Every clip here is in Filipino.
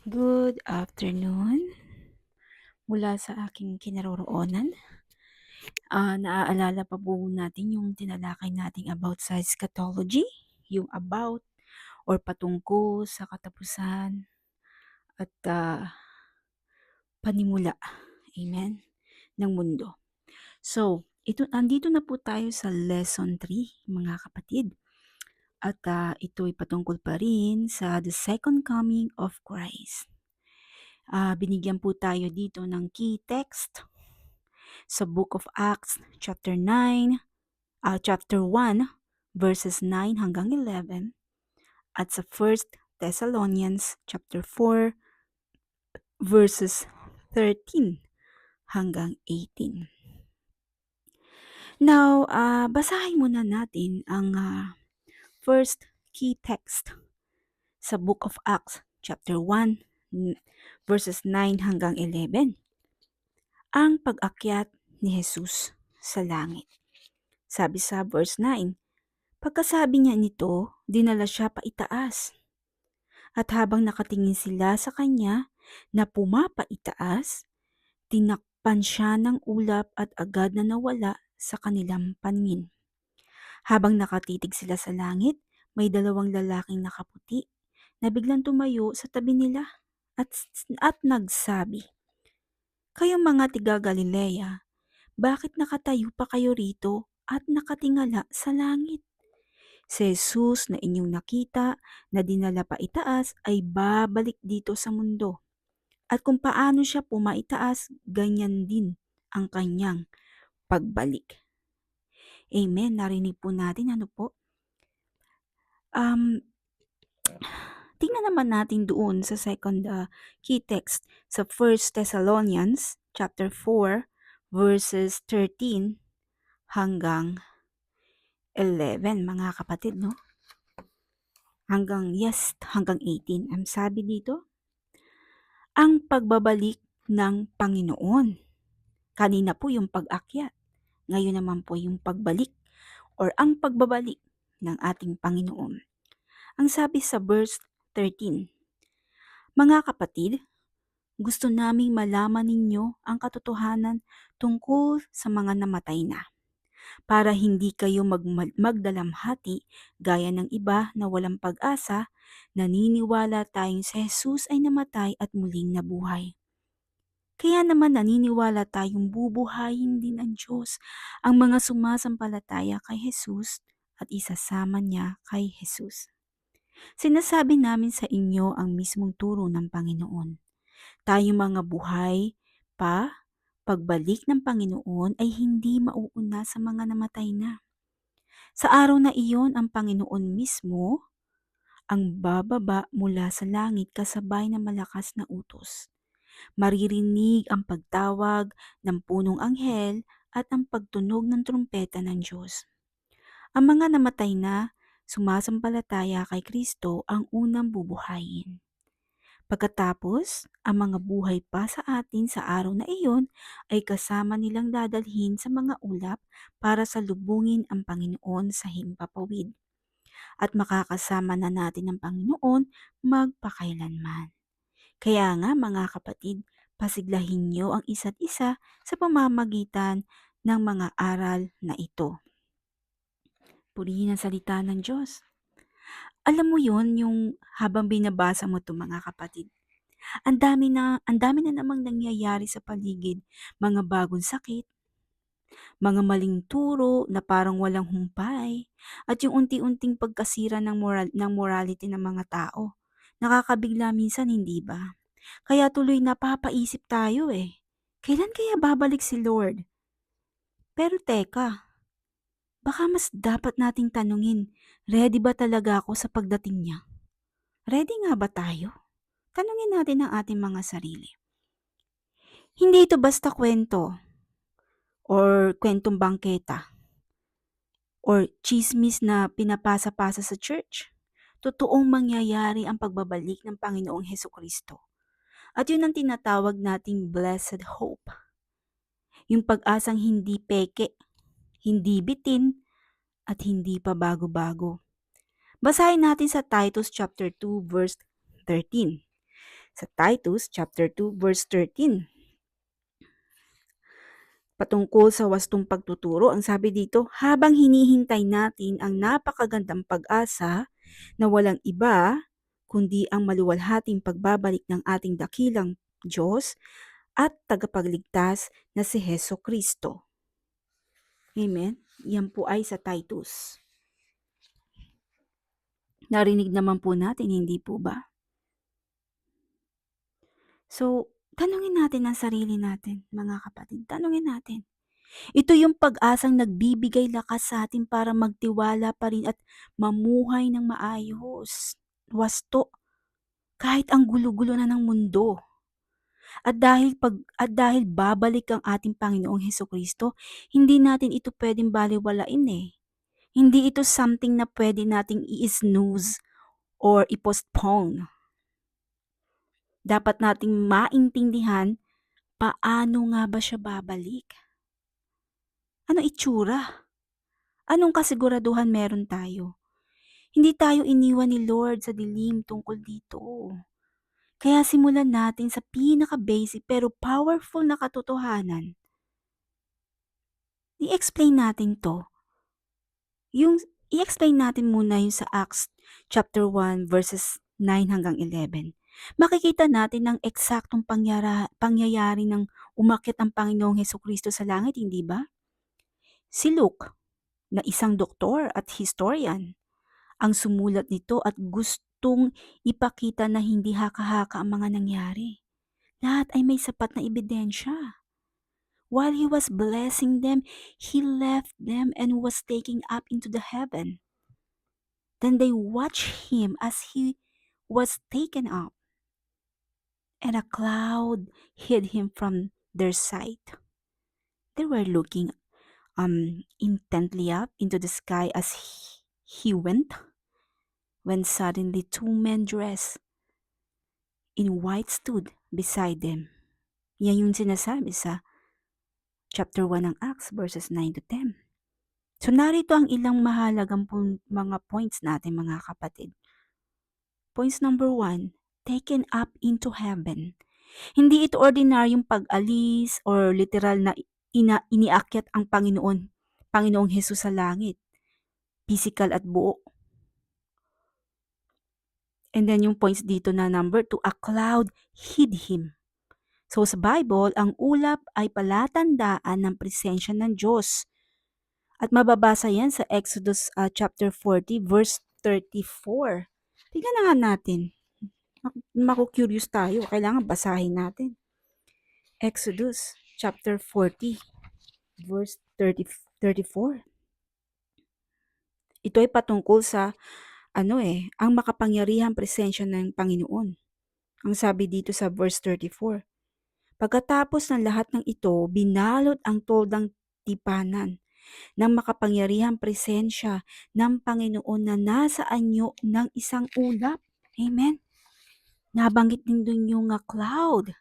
Good afternoon mula sa aking kinaroroonan. Naaalala pa po natin yung tinalakay nating about sa eschatology, yung about or patungkol sa katapusan at panimula, amen, ng mundo. So, andito na po tayo sa lesson 3, mga kapatid. At ito ay patungkol pa rin sa the second coming of Christ. Binigyan po tayo dito ng key text sa Book of Acts chapter 1 verses 9 hanggang 11 at sa First Thessalonians chapter 4 verses 13 hanggang 18. Now, basahin muna natin ang first key text sa Book of Acts chapter 1 verses 9 hanggang 11. Ang pag-akyat ni Jesus sa langit. Sabi sa verse 9, pagkasabi niya nito, dinala siya paitaas. At habang nakatingin sila sa kanya na pumapaitaas, tinakpan siya ng ulap at agad na nawala sa kanilang paningin. Habang nakatitig sila sa langit, may dalawang lalaking nakaputi na biglang tumayo sa tabi nila at nagsabi, "Kayong mga tiga Galilea, bakit nakatayo pa kayo rito at nakatingala sa langit? Si Jesus na inyong nakita na dinala pa itaas ay babalik dito sa mundo. At kung paano siya pumaitaas, ganyan din ang kanyang pagbalik." Amen. Narinig po natin ano po? Tingnan naman natin doon sa second key text sa 1 Thessalonians chapter 4 verses 13 hanggang 11, mga kapatid, no? Hanggang 18. Ang sabi dito, ang pagbabalik ng Panginoon. Kanina po yung pag-akyat. Ngayon naman po yung pagbalik or ang pagbabalik ng ating Panginoon. Ang sabi sa verse 13, mga kapatid, gusto naming malaman ninyo ang katotohanan tungkol sa mga namatay na, para hindi kayo magdalamhati gaya ng iba na walang pag-asa. Naniniwala tayong si Jesus ay namatay at muling nabuhay. Kaya naman naniniwala tayong bubuhayin din ng Diyos ang mga sumasampalataya kay Jesus at isasama niya kay Jesus. Sinasabi namin sa inyo ang mismong turo ng Panginoon. Tayong mga buhay pa, pagbalik ng Panginoon ay hindi mauuna sa mga namatay na. Sa araw na iyon, ang Panginoon mismo ang bababa mula sa langit kasabay ng malakas na utos. Maririnig ang pagtawag ng punong anghel at ang pagtunog ng trumpeta ng Diyos. Ang mga namatay na sumasampalataya kay Kristo ang unang bubuhayin. Pagkatapos, ang mga buhay pa sa atin sa araw na iyon ay kasama nilang dadalhin sa mga ulap para salubungin ang Panginoon sa himpapawid. At makakasama na natin ang Panginoon magpakailanman. Kaya nga mga kapatid, pasiglahin niyo ang isa't isa sa pamamagitan ng mga aral na ito. Purihin ang salita ng Diyos. Alam mo yon, yung habang binabasa mo 'to, mga kapatid, ang dami na namang nangyayari sa paligid, mga bagong sakit, mga maling turo na parang walang humpay, at yung unti-unting pagkasira ng morality ng mga tao. Nakakabigla minsan, hindi ba? Kaya tuloy napapaisip tayo kailan kaya babalik si Lord? Pero teka, baka mas dapat nating tanungin, ready ba talaga ako sa pagdating niya? Ready nga ba tayo? Tanungin natin ang ating mga sarili. Hindi ito basta kwento or kwentong bangketa or chismis na pinapasa-pasa sa church. Totoong mangyayari ang pagbabalik ng Panginoong Hesukristo. At yun ang tinatawag nating blessed hope. Yung pag-asang hindi peke, hindi bitin, at hindi pa bago-bago. Basahin natin sa Titus chapter 2 verse 13. Sa Titus chapter 2 verse 13. Patungkol sa wastong pagtuturo, ang sabi dito, habang hinihintay natin ang napakagandang pag-asa na walang iba kundi ang maluwalhating pagbabalik ng ating dakilang Diyos at tagapagligtas na si Heso Kristo. Amen? Yan po ay sa Titus. Narinig naman po natin, hindi po ba? So, tanungin natin ang sarili natin, mga kapatid. Tanungin natin. Ito yung pag-asang nagbibigay lakas sa atin para magtiwala pa rin at mamuhay ng maayos. Wasto, kahit ang gulo-gulo na ng mundo. At dahil babalik ang ating Panginoong Hesukristo, hindi natin ito pwedeng baliwalain eh. Hindi ito something na pwede nating i-snooze or i-postpone. Dapat nating maintindihan paano nga ba siya babalik. Ano itsura? Anong kasiguraduhan meron tayo? Hindi tayo iniwan ni Lord sa dilim tungkol dito. Kaya simulan natin sa pinaka-basic pero powerful na katotohanan. I-explain natin to. I-explain natin muna yung sa Acts chapter 1 verses 9 hanggang 11. Makikita natin ng eksaktong pangyayari ng umakyat ang Panginoong Hesukristo sa langit, hindi ba? Si Luke, na isang doktor at historian, ang sumulat nito at gustong ipakita na hindi haka-haka ang mga nangyari. Lahat ay may sapat na ebidensya. While he was blessing them, he left them and was taken up into the heaven. Then they watched him as he was taken up, and a cloud hid him from their sight. They were looking intently up into the sky as he went, when suddenly 2 men dressed in white stood beside them. Yan yung sinasabi sa chapter 1 ng Acts verses 9 to 10. So narito ang ilang mahalagang mga points natin, mga kapatid. Points number 1, taken up into heaven. Hindi ito ordinaryong pag-alis or literal na iniakyat ang Panginoong Hesus sa langit. Physical at buo. And then yung points dito na number 2, a cloud hid him. So sa Bible, ang ulap ay palatandaan ng presensya ng Diyos. At mababasa yan sa Exodus chapter 40 verse 34. Tingnan na nga natin. Maku-curious tayo. Kailangan basahin natin. Exodus chapter 40 verse 34. Ito ay patungkol sa ang makapangyarihang presensya ng Panginoon. Ang sabi dito sa verse 34. Pagkatapos ng lahat ng ito, binalot ang toldang tipanan ng makapangyarihang presensya ng Panginoon na nasa anyo ng isang ulap. Amen? Nabanggit din dun yung cloud.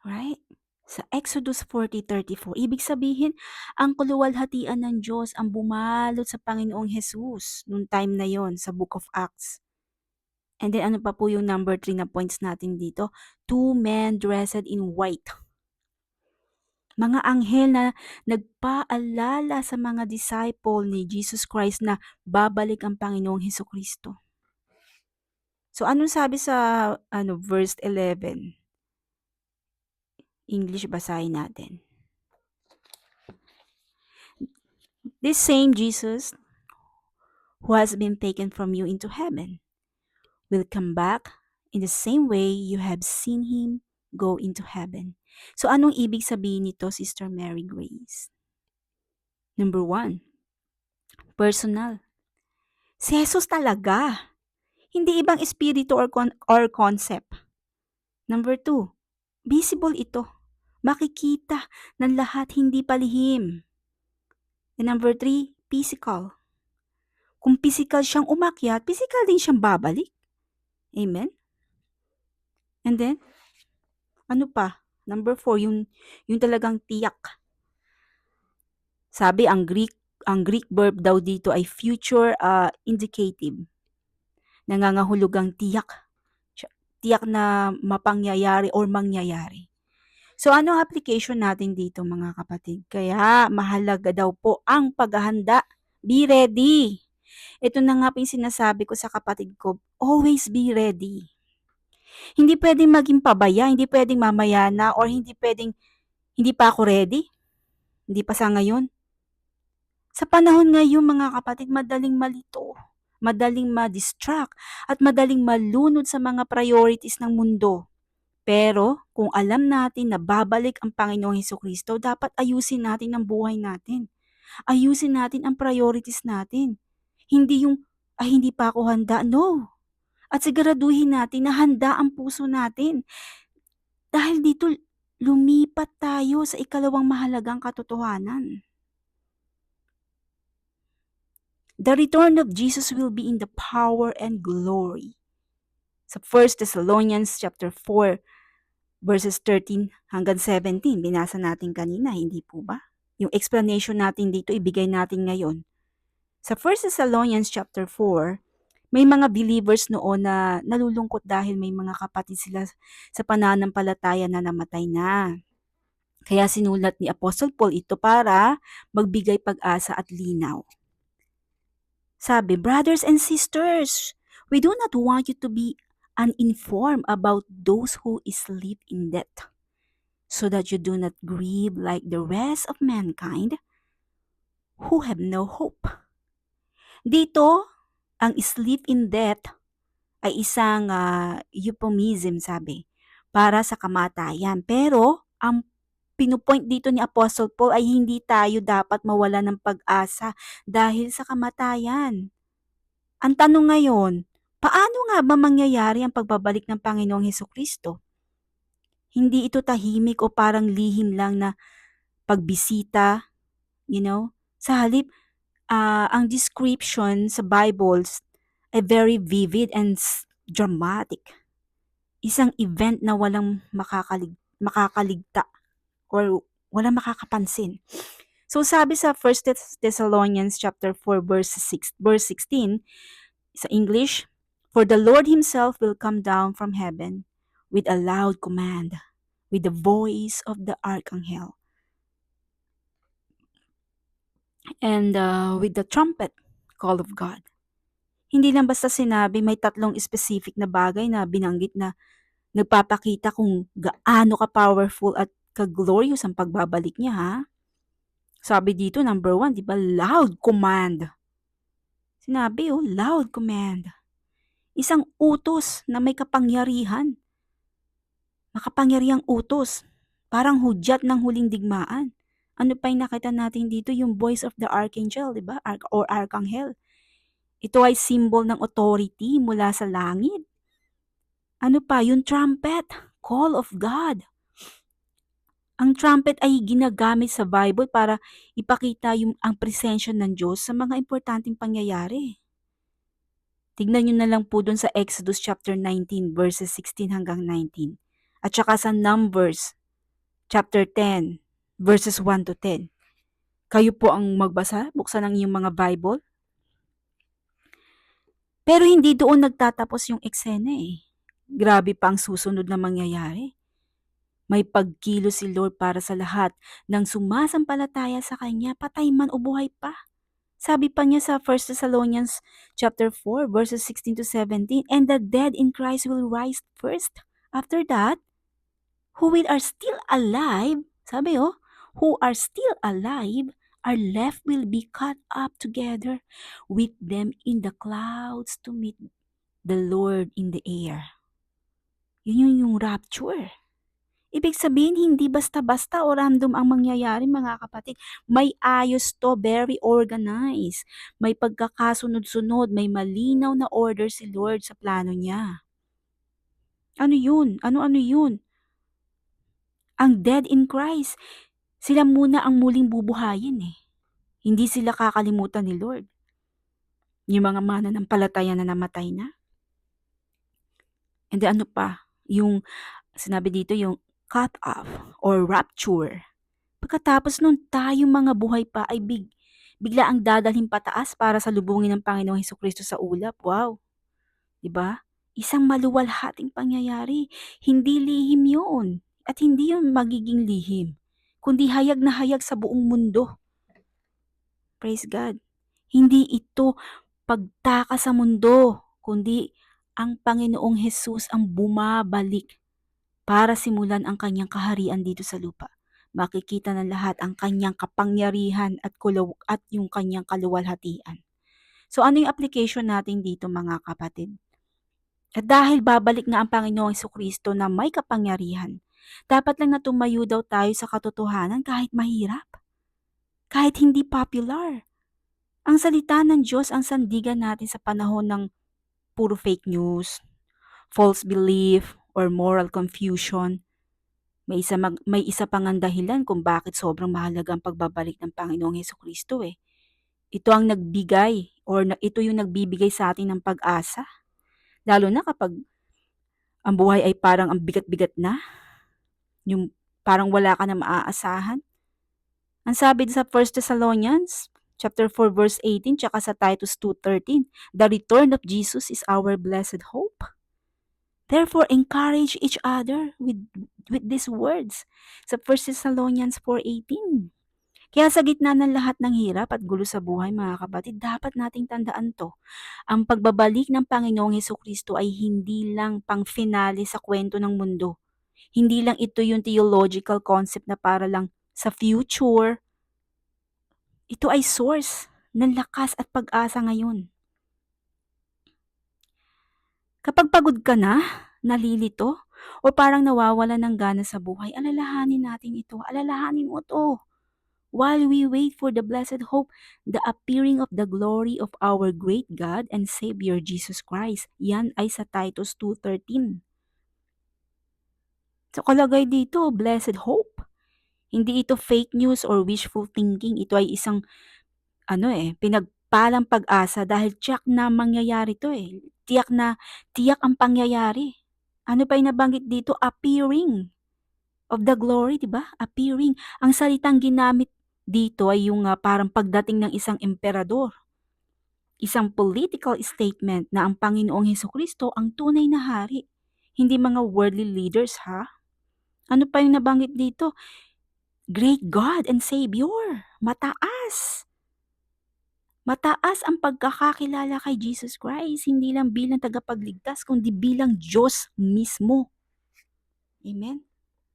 Right? Sa Exodus 40:34, ibig sabihin, ang kaluwalhatian ng Diyos ang bumalot sa Panginoong Jesus noong time na yon sa Book of Acts. And then ano pa po yung number 3 na points natin dito? 2 men dressed in white. Mga anghel na nagpaalala sa mga disciple ni Jesus Christ na babalik ang Panginoong Hesukristo. So anong sabi sa verse 11? English, basahin natin. This same Jesus who has been taken from you into heaven will come back in the same way you have seen him go into heaven. So anong ibig sabihin nito, Sister Mary Grace? Number 1, personal. Si Jesus talaga. Hindi ibang espiritu or concept. Number 2, visible ito. Makikita ng lahat, hindi palihim. And number 3, physical. Kung physical siyang umakyat, physical din siyang babalik. Amen? And then, ano pa? Number 4, yung talagang tiyak. Sabi, ang Greek verb daw dito ay future indicative. Nangangahulugang tiyak. tiyak na mapangyayari or mangyayari. So ano ang application natin dito mga kapatid? Kaya mahalaga daw po ang paghahanda. Be ready. Ito na nga po yung sinasabi ko sa kapatid ko, always be ready. Hindi pwedeng maging pabaya, hindi pwedeng mamaya na, or hindi pwedeng hindi pa ako ready. Hindi pa sa ngayon. Sa panahon ngayon mga kapatid, madaling malito, madaling ma-distract, at madaling malunod sa mga priorities ng mundo. Pero kung alam natin na babalik ang Panginoong Hesukristo, dapat ayusin natin ang buhay natin. Ayusin natin ang priorities natin. Hindi yung, hindi pa ako handa. No. At siguraduhin natin na handa ang puso natin. Dahil dito, lumipat tayo sa ikalawang mahalagang katotohanan. The return of Jesus will be in the power and glory. Sa 1 Thessalonians chapter 4, verses 13 hanggang 17, binasa natin kanina, hindi po ba? Yung explanation natin dito, ibigay natin ngayon. Sa 1 Thessalonians chapter 4, may mga believers noon na nalulungkot dahil may mga kapatid sila sa pananampalataya na namatay na. Kaya sinulat ni Apostle Paul ito para magbigay pag-asa at linaw. Sabi, brothers and sisters, we do not want you to be uninformed about those who sleep in death, so that you do not grieve like the rest of mankind who have no hope. Dito, ang sleep in death ay isang euphemism, sabi, para sa kamatayan. Pero, ang pinupoint dito ni Apostle Paul ay hindi tayo dapat mawala ng pag-asa dahil sa kamatayan. Ang tanong ngayon, paano nga ba mangyayari ang pagbabalik ng Panginoong Hesukristo? Hindi ito tahimik o parang lihim lang na pagbisita, Sa halip, ang description sa Bibles ay very vivid and dramatic. Isang event na walang makakaligta or walang makakapansin. So sabi sa 1 Thessalonians chapter 4 verse 16 sa English, for the Lord himself will come down from heaven with a loud command, with the voice of the archangel, and with the trumpet call of God. Hindi lang basta sinabi, may tatlong specific na bagay na binanggit na nagpapakita kung gaano ka-powerful at ka-glorious ang pagbabalik niya, ha? Sabi dito, number 1, di ba, loud command. Sinabi, loud command. Isang utos na may kapangyarihan. Makapangyarihang utos. Parang hudyat ng huling digmaan. Ano pa yung nakita natin dito? Yung voice of the archangel, di ba? Or archangel. Ito ay symbol ng authority mula sa langit. Ano pa? Yung trumpet. Call of God. Ang trumpet ay ginagamit sa Bible para ipakita ang presensya ng Diyos sa mga importanteng pangyayari. Tignan nyo na lang po dun sa Exodus chapter 19 verses 16 hanggang 19. At saka sa Numbers chapter 10 verses 1 to 10. Kayo po ang magbasa, buksan ang inyong mga Bible. Pero hindi doon nagtatapos yung eksena eh. Grabe pa ang susunod na mangyayari. May pagkilo si Lord para sa lahat ng sumasampalataya sa Kanya, patay man o buhay pa. Sabi pa niya sa 1 Thessalonians chapter 4 verses 16 to 17, and the dead in Christ will rise first. After that, who are still alive, sabi who are still alive, are left will be caught up together with them in the clouds to meet the Lord in the air. Yun yung rapture. Ibig sabihin, hindi basta-basta o random ang mangyayari mga kapatid. May ayos to, very organized. May pagkakasunod-sunod, may malinaw na order si Lord sa plano niya. Ano yun? Ano-ano yun? Ang dead in Christ, sila muna ang muling bubuhayin eh. Hindi sila kakalimutan ni Lord. Yung mga mananampalataya na namatay na. And then ano pa? Yung sinabi dito, yung cut off or rapture. Pagkatapos nun, tayong mga buhay pa ay bigla ang dadalhin pataas para sa lubungin ng Panginoong Hesukristo sa ulap. Wow! Diba? Isang maluwalhating pangyayari. Hindi lihim yun. At hindi yun magiging lihim, kundi hayag na hayag sa buong mundo. Praise God. Hindi ito pagtaka sa mundo, kundi ang Panginoong Hesus ang bumabalik para simulan ang kanyang kaharian dito sa lupa. Makikita ng lahat ang kanyang kapangyarihan at yung kanyang kaluwalhatian. So ano yung application natin dito mga kapatid? At dahil babalik nga ang Panginoong Jesucristo na may kapangyarihan, dapat lang na tumayo daw tayo sa katotohanan kahit mahirap, kahit hindi popular. Ang salita ng Diyos ang sandigan natin sa panahon ng puro fake news, false belief, or moral confusion. May isa pang ang dahilan kung bakit sobrang mahalaga ang pagbabalik ng Panginoong Jesucristo eh. Ito ang ito yung nagbibigay sa atin ng pag-asa. Lalo na kapag ang buhay ay parang ang bigat-bigat na, yung parang wala ka na maaasahan. Ang sabi sa 1 Thessalonians chapter 4 verse 18 tsaka sa Titus 2:13, the return of Jesus is our blessed hope. Therefore, encourage each other with these words sa 1 Thessalonians 4:18. Kaya sa gitna ng lahat ng hirap at gulo sa buhay mga kapatid, dapat nating tandaan to. Ang pagbabalik ng Panginoong Hesukristo ay hindi lang pang finale sa kwento ng mundo. Hindi lang ito yung theological concept na para lang sa future. Ito ay source ng lakas at pag-asa ngayon. Kapag pagod ka na, nalilito, o parang nawawala ng gana sa buhay, alalahanin natin ito. Alalahanin mo to. While we wait for the blessed hope, the appearing of the glory of our great God and Savior Jesus Christ. Yan ay sa Titus 2:13. So kalagay dito, blessed hope. Hindi ito fake news or wishful thinking. Ito ay isang pinagpalang pag-asa dahil tiyak na mangyayari to eh. Tiyak ang pangyayari. Ano pa yung nabanggit dito? Appearing of the glory, di ba? Appearing. Ang salitang ginamit dito ay yung parang pagdating ng isang emperador. Isang political statement na ang Panginoong Hesukristo ang tunay na hari. Hindi mga worldly leaders ha. Ano pa yung nabanggit dito? Great God and Savior. Mataas. Mataas ang pagkakakilala kay Jesus Christ, hindi lang bilang tagapagligtas, kundi bilang Diyos mismo. Amen?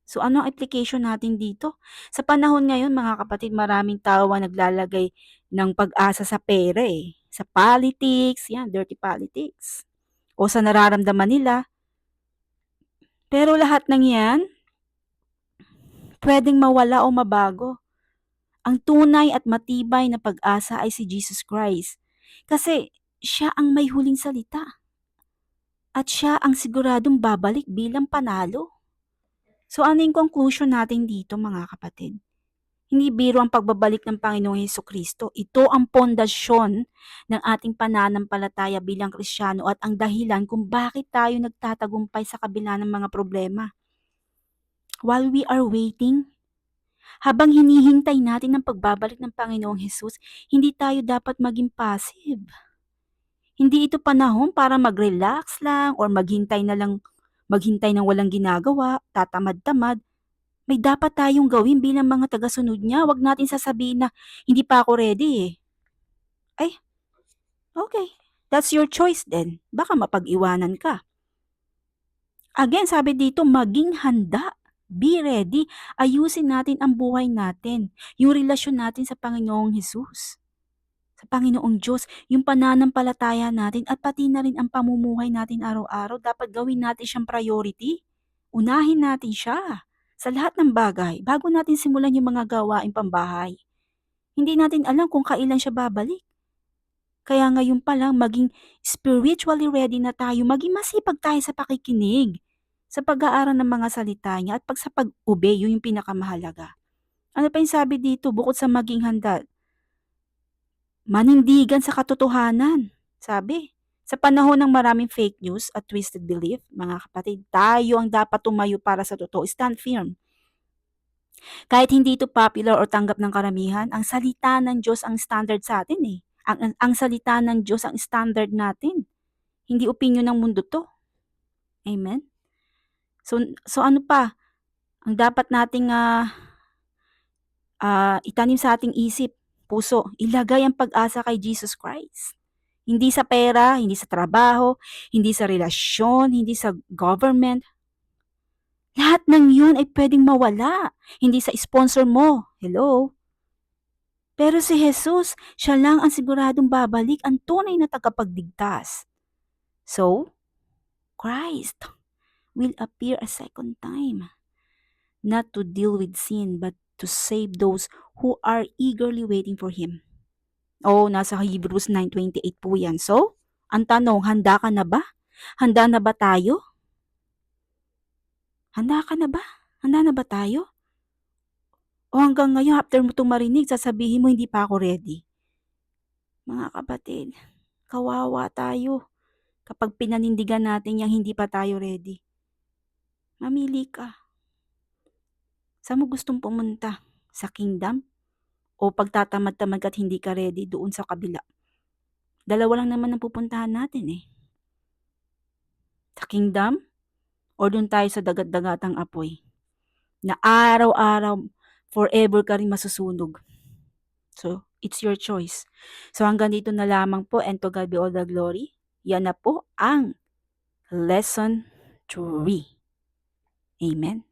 So ano ang application natin dito? Sa panahon ngayon, mga kapatid, maraming tao ang naglalagay ng pag-asa sa pera eh. Sa politics, yan, dirty politics. O sa nararamdaman nila. Pero lahat ng yan, pwedeng mawala o mabago. Ang tunay at matibay na pag-asa ay si Jesus Christ. Kasi siya ang may huling salita. At siya ang siguradong babalik bilang panalo. So ano yung conclusion natin dito mga kapatid? Hindi biro ang pagbabalik ng Panginoong Hesukristo. Ito ang pondasyon ng ating pananampalataya bilang Kristiyano at ang dahilan kung bakit tayo nagtatagumpay sa kabila ng mga problema. While we are waiting, habang hinihintay natin ang pagbabalik ng Panginoong Hesus, hindi tayo dapat maging passive. Hindi ito panahon para mag-relax lang or maghintay ng walang ginagawa, tatamad-tamad. May dapat tayong gawin bilang mga tagasunod niya. Huwag natin sasabihin na hindi pa ako ready eh. Ay, okay. That's your choice then. Baka mapag-iwanan ka. Again, sabi dito, maging handa. Be ready. Ayusin natin ang buhay natin. Yung relasyon natin sa Panginoong Hesus. Sa Panginoong Diyos. Yung pananampalataya natin at pati na rin ang pamumuhay natin araw-araw. Dapat gawin natin siyang priority. Unahin natin siya sa lahat ng bagay bago natin simulan yung mga gawaing pambahay. Hindi natin alam kung kailan siya babalik. Kaya ngayon pa lang maging spiritually ready na tayo, maging masipag tayo sa pakikinig, sa pag-aaral ng mga salita niya at sa pag-obey, yun yung pinakamahalaga. Ano pa yung sabi dito bukod sa maging handa? Manindigan sa katotohanan. Sabi, sa panahon ng maraming fake news at twisted belief, mga kapatid, tayo ang dapat tumayo para sa totoo. Stand firm. Kahit hindi ito popular o tanggap ng karamihan, ang salita ng Diyos ang standard sa atin eh. Ang salita ng Diyos ang standard natin. Hindi opinyon ng mundo to. Amen? So ano pa, ang dapat nating itanim sa ating isip, puso, ilagay ang pag-asa kay Jesus Christ. Hindi sa pera, hindi sa trabaho, hindi sa relasyon, hindi sa government. Lahat ng yun ay pwedeng mawala. Hindi sa sponsor mo. Hello? Pero si Jesus, siya lang ang siguradong babalik, ang tunay na tagapagligtas. So, Christ will appear a second time, not to deal with sin, but to save those who are eagerly waiting for Him. Oh, nasa Hebrews 9:28 po yan. So, ang tanong, handa ka na ba? Handa na ba tayo? Handa ka na ba? Handa na ba tayo? O hanggang ngayon, after mo itong marinig, sasabihin mo, hindi pa ako ready. Mga kapatid, kawawa tayo kapag pinanindigan natin yung hindi pa tayo ready. Mamili ka. Saan mo gustong pumunta? Sa kingdom? O pagtatamad-tamad ka at hindi ka ready doon sa kabila? Dalawa lang naman ang pupuntahan natin eh. Sa kingdom? O doon tayo sa dagat-dagatang apoy? Na araw-araw, forever ka rin masusunog. So, it's your choice. So, hanggang dito na lamang po, and to God be all the glory. Yan na po ang lesson 3. Amen.